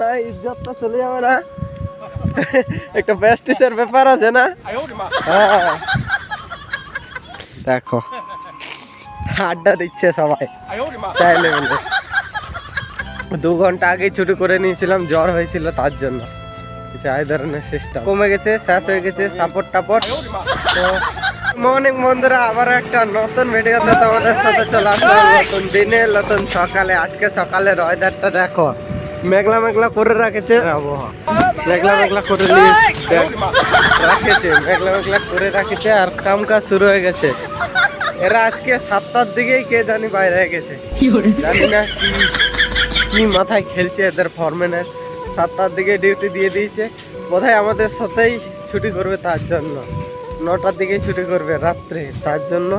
না ইজ্জত তো চলে যাবে না। একটা প্রেস্টিজের ব্যাপার আছে না। হ্যাঁ দেখো আড্ডা দিচ্ছে সবাই চাইলে বলে। 2 ঘন্টা আগে ছুটি করে নিয়েছিলাম, জ্বর হয়েছিল তার জন্য। এই ধরনের সিস্টেম কমে গেছে, শেষ হয়ে গেছে সাপোর্ট টাপোর্ট। তো মর্নিং বন্ধুরা, আবার একটা নতুন ভিডিওতে তোমাদের সাথে চলে আসলাম, নতুন দিনে নতুন সকালে। আজকে সকালের ওয়েদারটা দেখো, মেঘলা মেঘলা করে রেখেছে আবহাওয়া, মেঘলা মেঘলা করে রাখেছে, মেঘলা মেঘলা করে রাখেছে। আর কাম কাজ শুরু হয়ে গেছে। এরা আজকে 7টার দিকেই কে জানি বাইরে গেছে, জানি না কি মাথায় খেলছে এদের ফরম্যানের। 7টার দিকে ডিউটি দিয়ে দিয়েছে, বোধহয় আমাদের সাথেই ছুটি করবে। তার জন্য 9টার দিকে ছুটি করবে রাত্রে, তার জন্য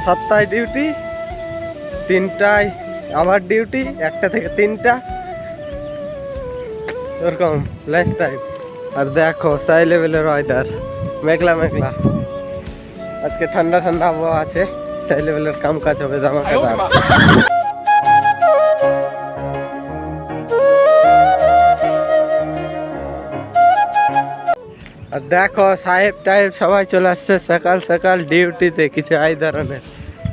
7টায় ডিউটি, 3টায় আবার ডিউটি, 1টা থেকে 3টা এরকম লাস্ট টাইম। আর দেখো সাই লেভেলের ওয়েদার, মেঘলা মেঘলা। আজকে ঠান্ডা ঠান্ডা আবহাওয়া আছে, সাই লেভেলের কাম কাজ হবে ধামাকাদার। আর দেখো সাহেব টাইপ সবাই চলে আসছে সকাল সকাল ডিউটিতে, কিছু এই ধরনের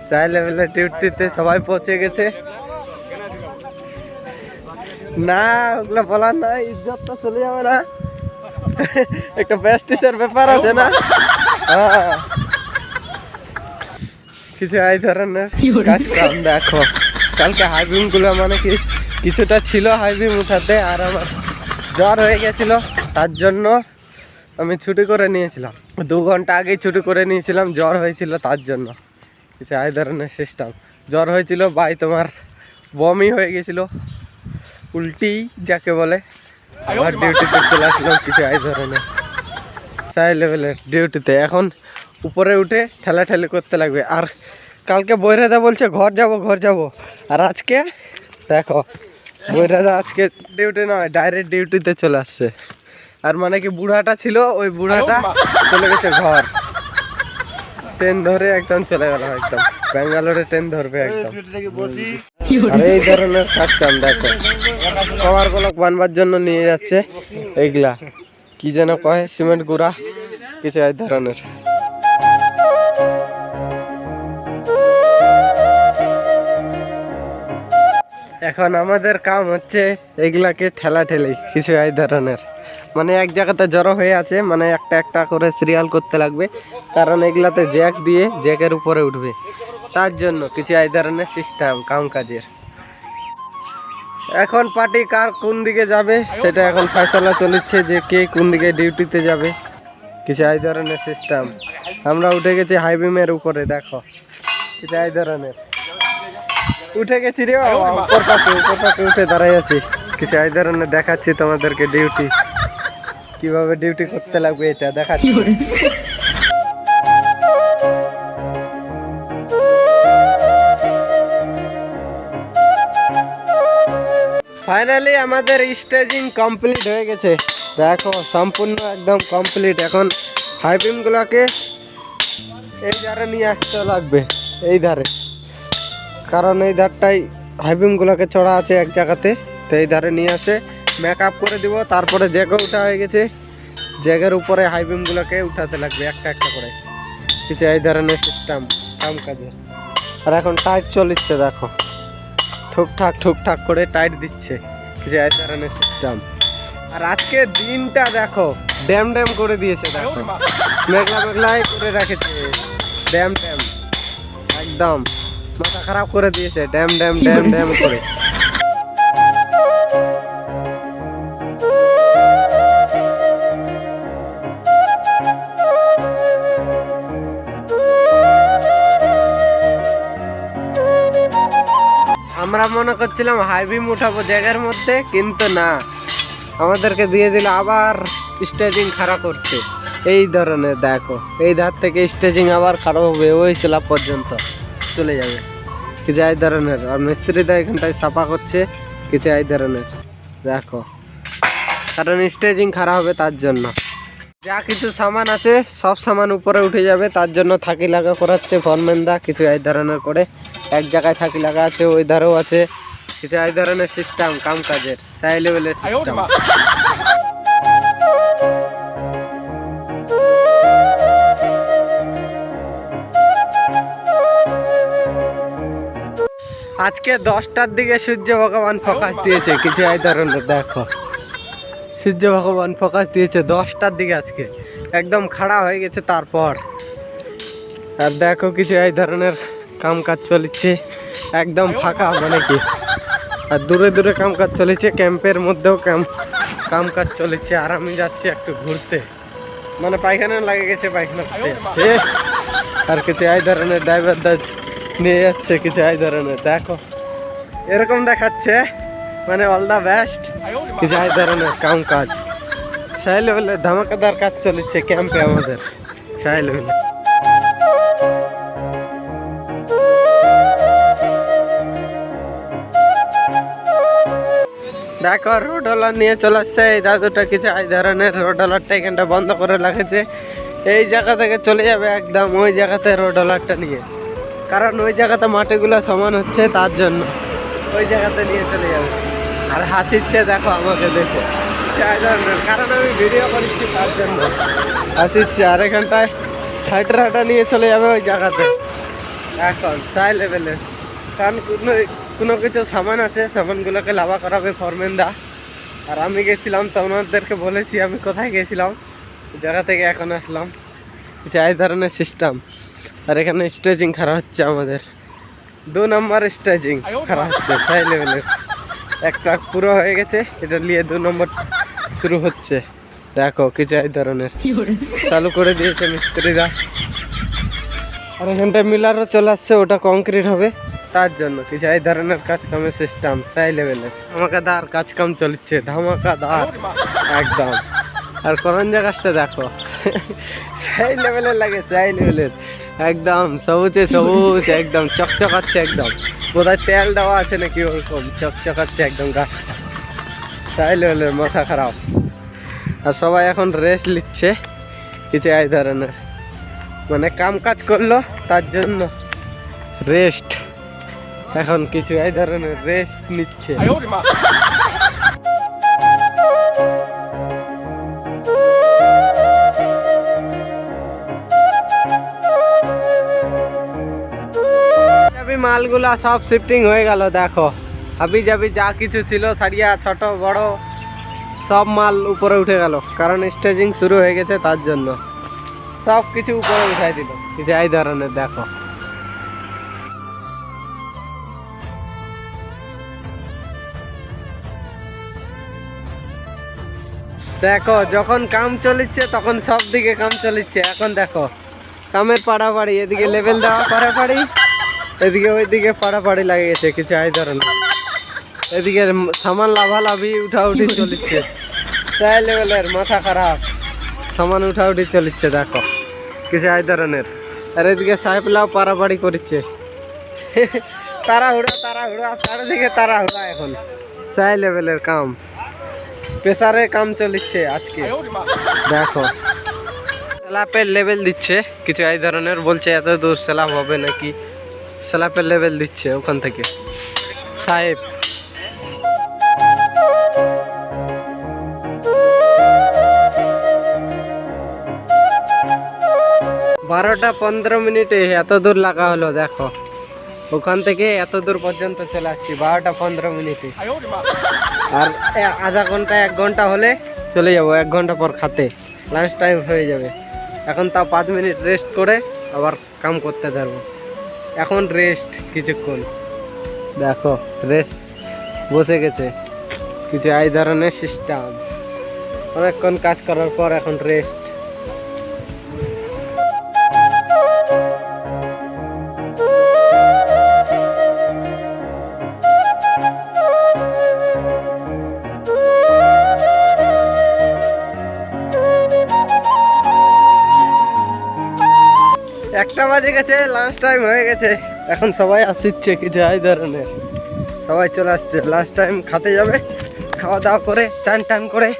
সাই লেভেলের ডিউটিতে সবাই পৌঁছে গেছে। না ওগুলো বলার না, ইজ্জত তো চলে যাবে না। একটা প্রেস্টিজের ব্যাপার আছে না। হ্যাঁ কিছু এই ধরনের কাজ কাম। দেখো কালকে হাইবিম গুলো মানে কি কিছুটা ছিল হাইবিম উঠাতে, আর আমার জ্বর হয়ে গেছিল, তার জন্য আমি ছুটি করে নিয়েছিলাম। 2 ঘন্টা আগেই ছুটি করে নিয়েছিলাম, জ্বর হয়েছিল তার জন্য। কিছু এই ধরনের সিস্টেম, জ্বর হয়েছিল বাই তোমার বমি হয়ে গেছিল, উল্টি যাকে বলে। আমার ডিউটিতে চলে আসলাম কিছু এই ধরনের সাই লেভেলের ডিউটিতে। এখন উপরে উঠে ঠেলাঠেলি করতে লাগবে। আর কালকে বৈরাদা বলছে ঘর যাব, আর আজকে দেখো বৈরাদা আজকে ডিউটি নয়, ডাইরেক্ট ডিউটিতে চলে আসছে। আর মানে কি বুড়াটা ছিল, ওই বুড়াটা চলে গেছে ঘর, ট্রেন ধরে একদম চলে গেল, একদম ব্যাঙ্গালোরে ট্রেন ধরবে একদম। আর এই ধরনের কাজ কাম দেখো, কভার ব্লক বানবার জন্য নিয়ে যাচ্ছে এইগুলা, কি যেন কয়, সিমেন্ট গুঁড়া, কিছু এই ধরনের। এখন আমাদের কাম হচ্ছে এগুলাকে ঠেলাঠেলি, কিছু এই ধরনের। মানে এক জায়গাতে জড়ো হয়ে আছে, মানে একটা একটা করে সিরিয়াল করতে লাগবে, কারণ এগুলাতে জ্যাক দিয়ে জ্যাকের উপরে উঠবে, তার জন্য কিছু এই ধরনের সিস্টেম কাম কাজের। এখন পার্টি কার কোন দিকে যাবে সেটা এখন ফয়সালা চলছে, যে কে কোন দিকে ডিউটিতে যাবে, কিছু এই ধরনের সিস্টেম। আমরা উঠে গেছি হাইবিমের উপরে, দেখো কিছু এই ধরনের উঠে গেছি রে, উপর পাশে উঠে দাঁড়াই আছি। কিছু এই ধরনের দেখাচ্ছি তোমাদেরকে ডিউটি, কিভাবে ডিউটি করতে লাগবে এটা দেখাচ্ছি। ফাইনালি আমাদের স্টেজিং কমপ্লিট হয়ে গেছে, দেখো সম্পূর্ণ একদম কমপ্লিট। এখন হাইবিম গুলাকে এই ধারে নিয়ে আসতে লাগবে, এই ধারে, কারণ এই ধারটাই হাইবিম গুলাকে চড়া আছে এক জায়গাতে, তো এই ধারে নিয়ে আসে মেকআপ করে দিব। তারপরে জ্যাগও উঠা হয়ে গেছে, জ্যাগের উপরে হাইবিম গুলাকে উঠাতে লাগবে একটা একটা করে, কিছু এই ধরনের সিস্টেম কাম কাজের। আর এখন টাইট চলছে, দেখো ঠুকঠাক করে টাইট দিচ্ছে, কিছু এই ধরনের সিস্টেম। আর আজকে দিনটা দেখো ড্যাম করে দিয়েছে, দেখো মেঘলা মেঘলাই করে রেখেছে, ড্যাম একদম মাথা খারাপ করে দিয়েছে, ড্যাম করে। আমরা মনে করছিলাম হাইবিম উঠাবো জায়গার মধ্যে, কিন্তু না, আমাদেরকে দিয়ে দিল আবার স্টেজিং খারাপ করতে। এই ধরনের দেখো, এই ধার থেকে স্টেজিং আবার খারাপ হবে, ওই স্ল্যাব পর্যন্ত চলে যাবে, কিছু এই ধরনের। আর মিস্ত্রিটা এখানটায় সাফা করছে, কিছু এই ধরনের দেখো, কারণ স্টেজিং খারাপ হবে তার জন্য। যা কিছু সামান আছে সব সামান উপরে উঠে যাবে, তার জন্য থাকি লাগা করাচ্ছে ফরম্যানদা, কিছু এই ধরনের করে। এক জায়গায় থাকি লাগা আছে, ওই ধারেও আছে, কিছু এই ধরনের সিস্টেম কাম কাজের হাই লেভেলের সিস্টেম। আজকে 10টার দিকে সূর্য ভগবান ফোকাস দিয়েছে কিছু এই ধরনের। দেখো সূর্য ভগবান ফোকাস দিয়েছে 10টার দিকে আজকে, একদম খাড়া হয়ে গেছে। তারপর আর দেখো কিছু এই ধরনের কাম কাজ চলছে, একদম ফাঁকা মানে কি। আর দূরে দূরে কাম কাজ চলেছে, ক্যাম্পের মধ্যেও কাম কাজ চলেছে। আর আমি যাচ্ছি একটু ঘুরতে, মানে পায়খানা লাগে গেছে, পায়খানা করতে। আর কিছু এই ধরনের ড্রাইভারদের নিয়ে যাচ্ছে কিছু এই ধরনের। দেখো এরকম দেখাচ্ছে, মানে অল দ্য বেস্ট কিছু এই ধরনের কাম কাজ। হাই লেভেলের ধামাকাদার কাজ চলেছে ক্যাম্পে আমাদের হাই লেভেলে। দেখো রোডওয়ালার নিয়ে চলে আসছে এই দাদুটা কিছু এই ধরনের। রোডওয়ালারটা এখানটা বন্ধ করে রাখেছে, এই জায়গা থেকে চলে যাবে একদম ওই জায়গাতে রোডওয়ালারটা নিয়ে, কারণ ওই জায়গাতে মাটিগুলো সমান হচ্ছে, তার জন্য ওই জায়গাতে নিয়ে চলে যাবে। আর হাসিচ্ছে দেখো আমাকে দেখে, কারণ আমি ভিডিও করছি তার জন্য হাসিচ্ছে। আর এখানটায় হাইট্রাটা নিয়ে চলে যাবে ওই জায়গাতে এখন হাই লেভেলের, কারণ কোনো কিছু সামান আছে, সামানগুলোকে লাভা করাবে ফরম্যান দা। আর আমি গেছিলাম তো ওনাদেরকে বলেছি আমি কোথায় গেছিলাম, জায়গা থেকে এখন আসলাম। এই ধরনের সিস্টেম। আর এখানে স্টেজিং খারাপ হচ্ছে আমাদের, 2 নম্বর স্টেজিং খারাপ হচ্ছে হাই লেভেলের। একটা পুরো হয়ে গেছে, এটা নিয়ে 2 নম্বর শুরু হচ্ছে। দেখো কিছু এই ধরনের চালু করে দিয়েছে মিস্ত্রিরা। আর এখানটায় মিলারও চলে আসছে, ওটা কংক্রিট হবে, তার জন্য কিছু এই ধরনের কাজ কামের সিস্টেম হাই লেভেলের। ধামাকাদার কাজ কাম চলছে, ধামাকাদার একদম। আর করঞ্জা গাছটা দেখো হাই লেভেলের লাগে, হাই লেভেলের একদম সবুজে সবুজ, একদম চকচকাচ্ছে একদম, বোধহয় তেল দেওয়া আছে নাকি ওরকম চকচকাচ্ছে একদম গাছ হাই লেভেলের, মাথা খারাপ। আর সবাই এখন রেস্ট নিচ্ছে কিছু এই ধরনের, মানে কাম কাজ করলো তার জন্য রেস্ট, এখন কিছু এই ধরনের রেস্ট নিচ্ছে। মালগুলা সব শিফটিং হয়ে গেল। দেখো হাবি যাবি যা কিছু ছিল, সারিয়া ছোট বড় সব মাল উপরে উঠে গেল, কারণ স্টেজিং শুরু হয়ে গেছে, তার জন্য সব কিছু উপরে উঠাই দিল কিছু এই ধরনের। দেখো দেখো যখন কাম চলিচ্ছে তখন সব দিকে কাম চলিচ্ছে। এখন দেখো কামের পাড়াপাড়ি, এদিকে লেভেল দেওয়া পাড়াপাড়ি, এদিকে ওইদিকে পাড়াপাড়ি লাগে গেছে কিছু এই ধরনের। এদিকে সামান লাভালাভি উঠাউঠি চলিচ্ছে হাই লেভেলের, মাথা খারাপ, সামান উঠাউঠি চলিচ্ছে দেখো কিছু এই ধরনের। আর এদিকে সাহেবলাও পাড়াপাড়ি করছে তাড়াহুড়া তাড়াহুড়া, চারিদিকে তাড়াহুড়া এখন হাই লেভেলের কাম, প্রেসারের কাম চলিচ্ছে আজকে। দেখো স্ল্যাপের লেভেল দিচ্ছে কিছু এই ধরনের, বলছে এত দূর স্ল্যাপ হবে নাকি, স্ল্যাপের লেভেল দিচ্ছে ওখান থেকে সাহেব। 12টা 15 মিনিটে এত দূর লাগা হলো। দেখো ওখান থেকে এত দূর পর্যন্ত চলে আসছি 12টা 15 মিনিটে। আর আধা ঘন্টা 1 ঘন্টা হলে চলে যাবো, 1 ঘন্টা পর খাতে লাঞ্চ টাইম হয়ে যাবে। এখন তাও 5 মিনিট রেস্ট করে আবার কাম করতে পারবো। এখন রেস্ট কিছুক্ষণ, দেখো রেস্ট বসে গেছে কিছু এই ধরনের সিস্টেম। অনেকক্ষণ কাজ করার পর এখন রেস্ট। একটা বাজে গেছে, লাঞ্চ টাইম হয়ে গেছে। এখন সবাই আসছে কিছু এই ধরনের, সবাই চলে আসছে, লাঞ্চ টাইম খাতে যাবে। খাওয়া দাওয়া করে চান টান করে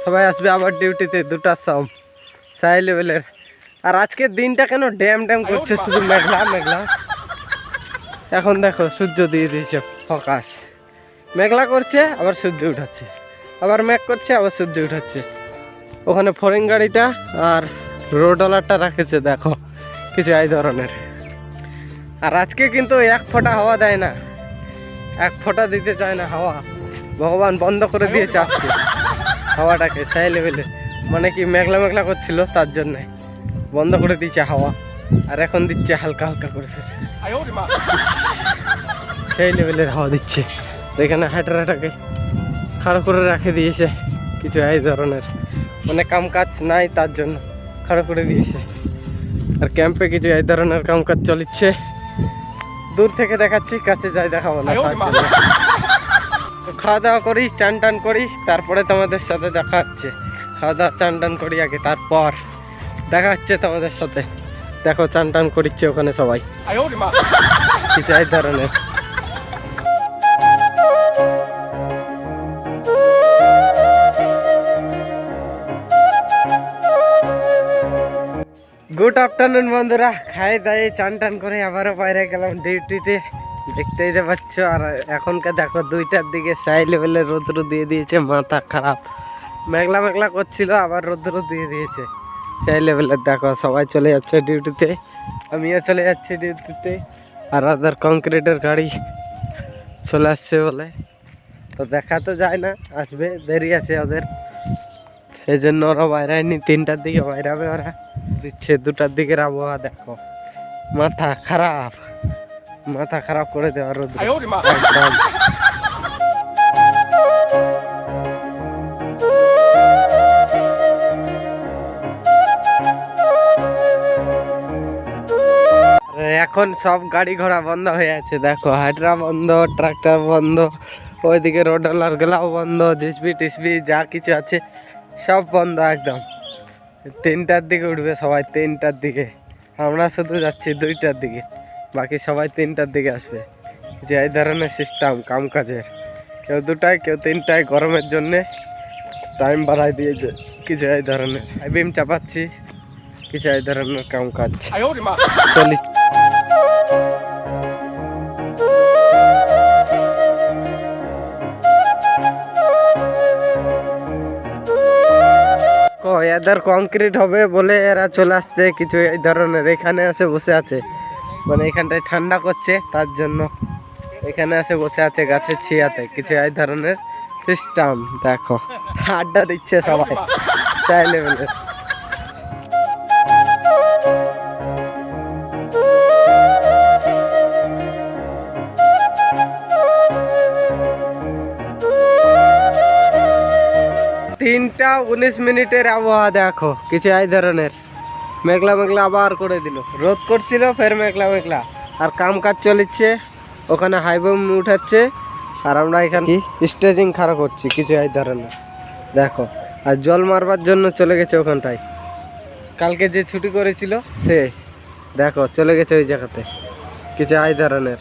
সবাই আসবে আবার ডিউটিতে 2টার সব হাই লেভেলের। আর আজকের দিনটা কেন ড্যাম ড্যাম করছে, শুধু মেঘলা মেঘলা। এখন দেখো সূর্য দিয়ে দিয়েছে ফোকাস। মেঘলা করছে আবার সূর্য উঠাচ্ছে, আবার মেঘ করছে আবার সূর্য উঠাচ্ছে। ওখানে ফরেন গাড়িটা আর রোডওয়ালারটা রাখেছে দেখো কিছু এই ধরনের। আর আজকে কিন্তু এক ফোঁটা হাওয়া দেয় না, এক ফোঁটা দিতে চায় না হাওয়া। ভগবান বন্ধ করে দিয়েছে আজকে হাওয়াটাকে সেই লেভেলে, মানে কি মেঘলা মেঘলা করছিল তার জন্যে বন্ধ করে দিয়েছে হাওয়া। আর এখন দিচ্ছে হালকা হালকা করে সেই লেভেলের হাওয়া দিচ্ছে। তো এখানে হাঁটাটাকে খাড়ো করে রেখে দিয়েছে কিছু এই ধরনের, মানে কাম কাজ নাই তার জন্য খাড়ো করে দিয়েছে। আর ক্যাম্পে কিছু এই ধরনের কাম কাজ চলছে, দূর থেকে দেখাচ্ছি, কাছে যাই দেখাবো না। তো খাওয়া দাওয়া করি, চান টান করি, তারপরে তোমাদের সাথে দেখা হচ্ছে। খাওয়া দাওয়া চান টান করি আগে, তারপর দেখা হচ্ছে তোমাদের সাথে। দেখো চান টান করিচ্ছে ওখানে সবাই কিছু এই ধরনের। গুড আফটারনুন বন্ধুরা, খাই দাই চান টান করে আবারও বাইরে গেলাম ডিউটিতে, দেখতেই তো পাচ্ছ। আর এখনকার দেখো 2টার দিকে সাই লেভেলের রোদ্র দিয়ে দিয়েছে, মাথা খারাপ। মেঘলা মেঘলা করছিল আবার রোদ্র দিয়ে দিয়েছে সাই লেভেলের। দেখো সবাই চলে যাচ্ছে ডিউটিতে, আমিও চলে যাচ্ছি ডিউটিতে। আর ওদের কংক্রিটের গাড়ি চলে আসছে বলে, তো দেখা তো যায় না, আসবে, দেরি আছে ওদের, সেই জন্য ওরা বাইরে হয়নি। 3টার দিকে বাইরে হবে ওরা, দিচ্ছে 2টার দিকের আবহাওয়া। দেখো মাথা খারাপ, মাথা খারাপ করে দেওয়ার রোদ একদম। এখন সব গাড়ি ঘোড়া বন্ধ হয়ে আছে, দেখো হাইড্রা বন্ধ, ট্রাক্টর বন্ধ, ওইদিকে রোডওয়ালার গেলাও বন্ধ, জিসবি টিসবি যা কিছু আছে সব বন্ধ একদম। 3টার দিকে উঠবে সবাই, 3টার দিকে। আমরা শুধু যাচ্ছি 2টার দিকে, বাকি সবাই 3টার দিকে আসবে। যে এই ধরনের সিস্টেম কাম কাজের, কেউ 2টায় কেউ 3টায়, গরমের জন্যে টাইম বাড়াই দিয়েছে কিছু এই ধরনের। বিম চাপাচ্ছি কিছু এই ধরনের কাম কাজ চলি। এদের কংক্রিট হবে বলে এরা চলে আসছে কিছু এই ধরনের, এখানে এসে বসে আছে, মানে এখানটায় ঠান্ডা করছে তার জন্য এখানে এসে বসে আছে গাছের ছিয়াতে, কিছু এই ধরনের সিস্টেম। দেখো আড্ডা দিচ্ছে সবাই চাই লেভেলের। তিনটা 19 মিনিটের আবহাওয়া দেখো কিছু এই ধরনের, মেঘলা মেঘলা আবার করে দিল, রোদ করছিল ফের মেঘলা মেঘলা। আর কাম কাজ চলছে, ওখানে হাইবুম উঠাচ্ছে আর আমরা এখানে স্টেজিং খাড়া করছি কিছু এই ধরনের। দেখো আর জল মারবার জন্য চলে গেছে ওখানটায়, কালকে যে ছুটি করেছিল সে দেখো চলে গেছে ওই জায়গাতে, কিছু এই ধরনের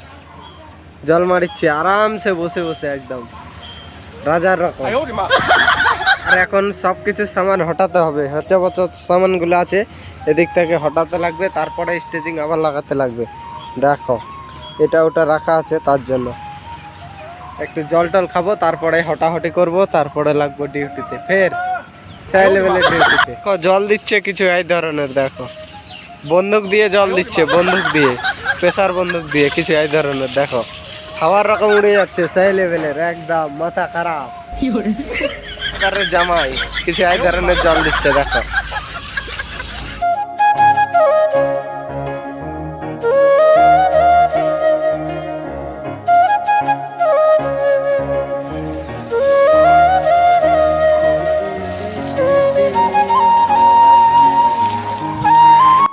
জল মারিচ্ছে আরামসে বসে বসে একদম রাজার রকম। আর এখন সব কিছু সামান হটাতে হবে, হচ্ছে বছর সামানগুলো আছে এদিক থেকে হটাতে লাগবে, তারপরে স্টেজিং আবার লাগাতে লাগবে। দেখো এটা ওটা রাখা আছে তার জন্য। একটু জল টল খাবো, তারপরে হটাহটি করব, তারপরে লাগবো ডিউটিতে, ফের সেই লেভেলের ডিউটিতে। জল দিচ্ছে কিছু এই ধরনের, দেখো বন্দুক দিয়ে জল দিচ্ছে, বন্দুক দিয়ে, প্রেসার বন্দুক দিয়ে কিছু এই ধরনের। দেখো খাওয়ার রকম উড়ে যাচ্ছে সেই লেভেলের, একদম মাথা খারাপ জামাই কিছু এই ধরনের জল দিচ্ছে। দেখো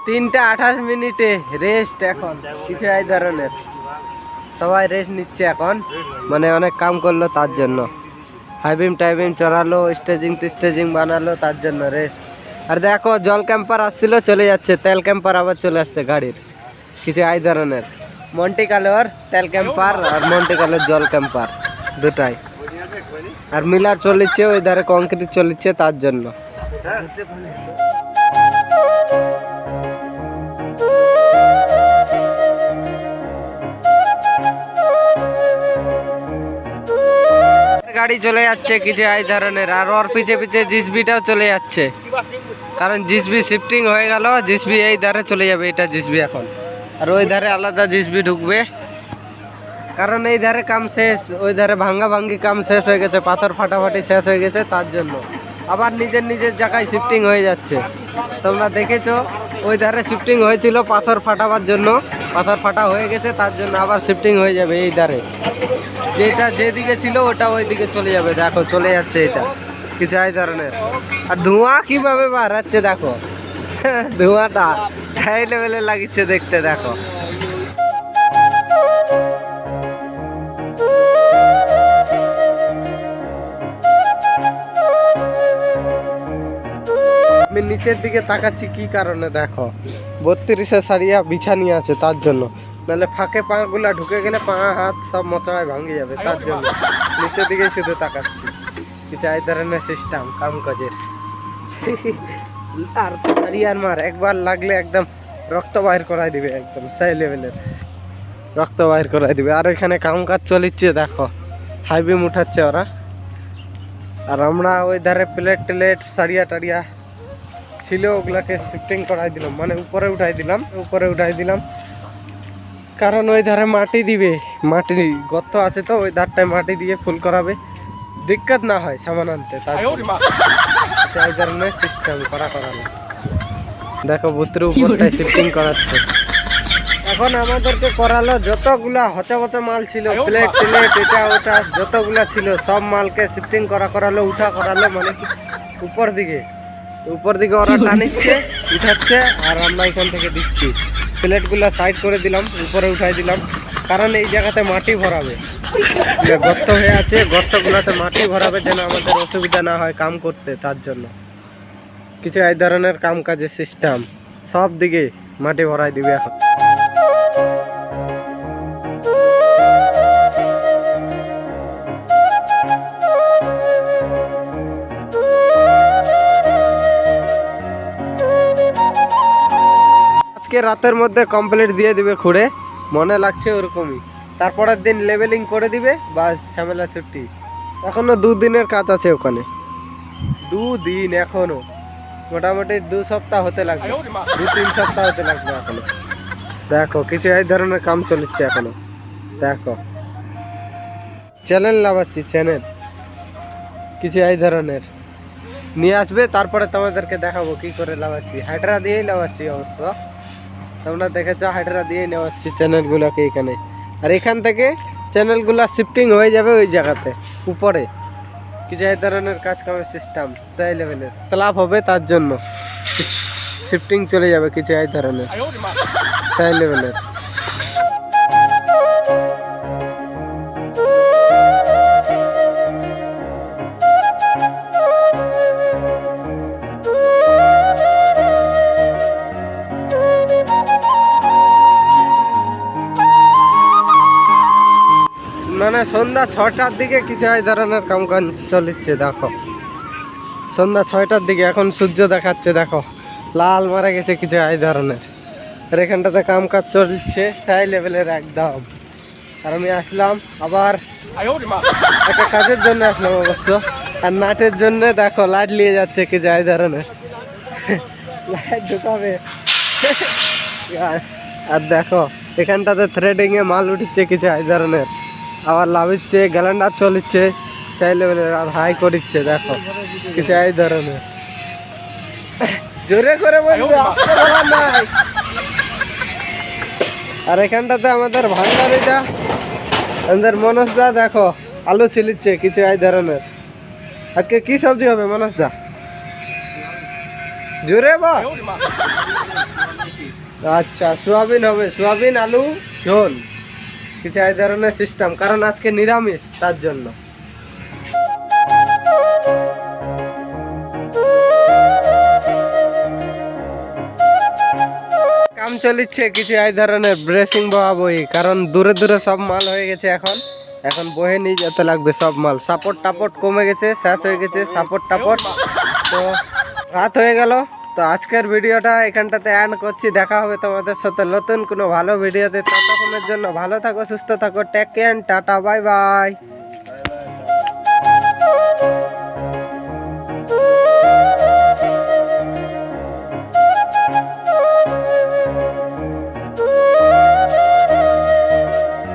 তিনটা 28 মিনিটে রেস্ট, এখন কিছু এই ধরনের সবাই রেস্ট নিচ্ছে এখন, মানে অনেক কাম করলো তার জন্য, হাইবিম টাইবিম চড়ালো, স্টেজিং টিস্টেজিং বানালো তার জন্য রেস্ট। আর দেখো জল ক্যাম্পার আসছিল চলে যাচ্ছে, তেল ক্যাম্পার আবার চলে আসছে গাড়ির, কিছু এই ধরনের মন্টি কালোর তেল ক্যাম্পার আর মন্টি কালোর জল ক্যাম্পার দুটাই। আর মিলার চলিচ্ছে ওই ধারে কংক্রিট চলিচ্ছে তার জন্য। গাড়ি চলে যাচ্ছে কিছু এই ধরনের, আর ওর পিছে পিছে জিসবিটাও চলে যাচ্ছে, কারণ জিসবি শিফটিং হয়ে গেল। জিসবি এই ধারে চলে যাবে, এটা জিসবি এখন, আর ওই ধারে আলাদা জিসবি ঢুকবে, কারণ এই ধারে কাম শেষ, ওই ধারে ভাঙ্গা ভাঙ্গি কাম শেষ হয়ে গেছে, পাথর ফাটাফাটি শেষ হয়ে গেছে, তার জন্য আবার নিজের নিজের জায়গায় শিফটিং হয়ে যাচ্ছে। তোমরা দেখেছো ওই ধারে শিফটিং হয়েছিল পাথর ফাটাবার জন্য, পাথর ফাটা হয়ে গেছে, তার জন্য আবার শিফটিং হয়ে যাবে এই ধারে, যেটা যেদিকে ছিল ওটা ওই দিকে চলে যাবে। দেখো চলে যাচ্ছে এটা কিছু এই ধরনের। আর ধোঁয়া কিভাবে বার হচ্ছে দেখো, ধোঁয়াটা সাই লেভেলে লাগিচ্ছে দেখতে, দেখো। আমি নিচের দিকে তাকাচ্ছি কি কারণে, দেখো 32-এ সারিয়া বিছানি আছে, তার জন্য, নাহলে ফাঁকে পা গুলা ঢুকে গেলে পা হাত সব মোচড়ায় ভাঙে যাবে, তার জন্য নিচের দিকে শুধু তাকাচ্ছি। কিছু এই ধরনের সিস্টেম কাম কাজের। আর সারিয়ার মার একবার লাগলে একদম রক্ত বাইর করাই দিবে, একদম সেই লেভেলের রক্ত বাইর করাই দিবে। আর এখানে কাম কাজ চলিচ্ছে, দেখো হাই বিম উঠাচ্ছে ওরা, আর আমরা ওই ধারে প্লেট টেলেট সারিয়া টারিয়া ছিল ওগুলাকে শিফটিং করাই দিলাম, মানে উপরে উঠাই দিলাম, কারণ ওই ধারে মাটি দিবে, মাটি গর্ত আছে তো ওই ধারটায় মাটি দিয়ে ফুল করাবে, দিক্কত না হয় সামান আনতে, তার এই ধরনের সিস্টেম করানো। দেখো বুতরে উপরটায় শিফটিং করাচ্ছে। এখন আমাদেরকে করালো যতগুলা হচা মাল ছিল, প্লেট টেলেট এটা ওটা যতগুলা ছিল সব মালকে শিফটিং করালো, উঠা করালো, মানে কি উপর দিকে ওরা টানিচ্ছে উঠাচ্ছে, আর আমরা এখান থেকে দিচ্ছি। প্লেটগুলো সাইড করে দিলাম, উপরে উঠাই দিলাম, কারণ এই জায়গাতে মাটি ভরাবে, গর্ত হয়ে আছে, গর্তগুলোতে মাটি ভরাবে যেন আমাদের অসুবিধা না হয় কাম করতে, তার জন্য কিছু এই ধরনের কাম কাজের সিস্টেম, সব দিকে মাটি ভরাই দিবে এখন। আজকে রাতের মধ্যে কমপ্লিট দিয়ে দিবে খুঁড়ে, মনে লাগছে ওরকমই, তারপরের দিন লেভেলিং করে দিবে, বাস ঝামেলা ছুটি। এখনো 2 দিনের কাজ আছে ওখানে, 2 দিন, এখনো মোটামুটি 2 সপ্তাহ হতে লাগবে, 2-3 সপ্তাহ হতে লাগবে এখনো। দেখো কিছু এই ধরনের কাম চলছে এখনো, দেখো চ্যানেল লাগাচ্ছি, চ্যানেল কিছু এই ধরনের নিয়ে আসবে, তারপরে তোমাদেরকে দেখাবো কি করে লাগাচ্ছি। হাইড্রা দিয়েই লাগাচ্ছি অবশ্য, তোমরা দেখেছো হাইড্রা দিয়েই নেওয়াচ্ছি চ্যানেলগুলোকে এখানে, আর এখান থেকে চ্যানেলগুলো শিফটিং হয়ে যাবে ওই জায়গাতে উপরে। কিছু এই ধরনের কাজ কামের সিস্টেম সেই লেভেলের স্ল্যাব হবে, তার জন্য শিফটিং চলে যাবে কিছু এই ধরনের সেই লেভেলের। মানে সন্ধ্যা 6টার দিকে কিছু এই ধরনের কামকাজ চলছে, দেখো সন্ধ্যা 6টার দিকে, এখন সূর্য দেখাচ্ছে, দেখো লাল মারা গেছে কিছু এই ধরনের। আর এখানটাতে কামকাজ চলছে সেই লেভেলের একদম। আর আমি আসলাম আবার একটা কাজের জন্য আসলাম অবশ্য, আর নাটের জন্য দেখো লাইট নিয়ে যাচ্ছে কিছু এই ধরনের, লাইট ঢুকাবে। আর দেখো এখানটাতে থ্রেডিং এ মাল উঠছে কিছু এই ধরনের, আবার লাভিচ্ছে, গ্যালেন্ডার চলছে সেই লেভেলের, আর হাই করিচ্ছে, দেখো কিছু এই ধরনের। জোরে করে বলবো নাই। আর এখানটাতে আমাদের ভান্ডারিটা আমাদের মনোজদা দেখো আলু ছিলিচ্ছে কিছু এই ধরনের। আজকে কি সবজি হবে মনোজদা? জোরে বল। আচ্ছা সোয়াবিন হবে, সোয়াবিন আলু ঝোল কিছু এই ধরনের সিস্টেম, কারণ আজকে নিরামিষ, তার জন্য। কাম চলিচ্ছে কিছু এই ধরনের ব্রেসিং বই, কারণ দূরে দূরে সব মাল হয়ে গেছে, এখন বহে নিয়ে যেতে লাগবে সব মাল। সাপোর্ট টাপোর্ট কমে গেছে, শেষ হয়ে গেছে সাপোর্ট টাপোর্ট, তো রাত হয়ে গেল। তো আজকের ভিডিওটা এখানটাতে এন্ড করছি, দেখা হবে তোমাদের সাথে নতুন কোনো ভালো ভিডিওতে। ততক্ষণের জন্য ভালো থাকো, সুস্থ থাকো, take care, tata, bye by.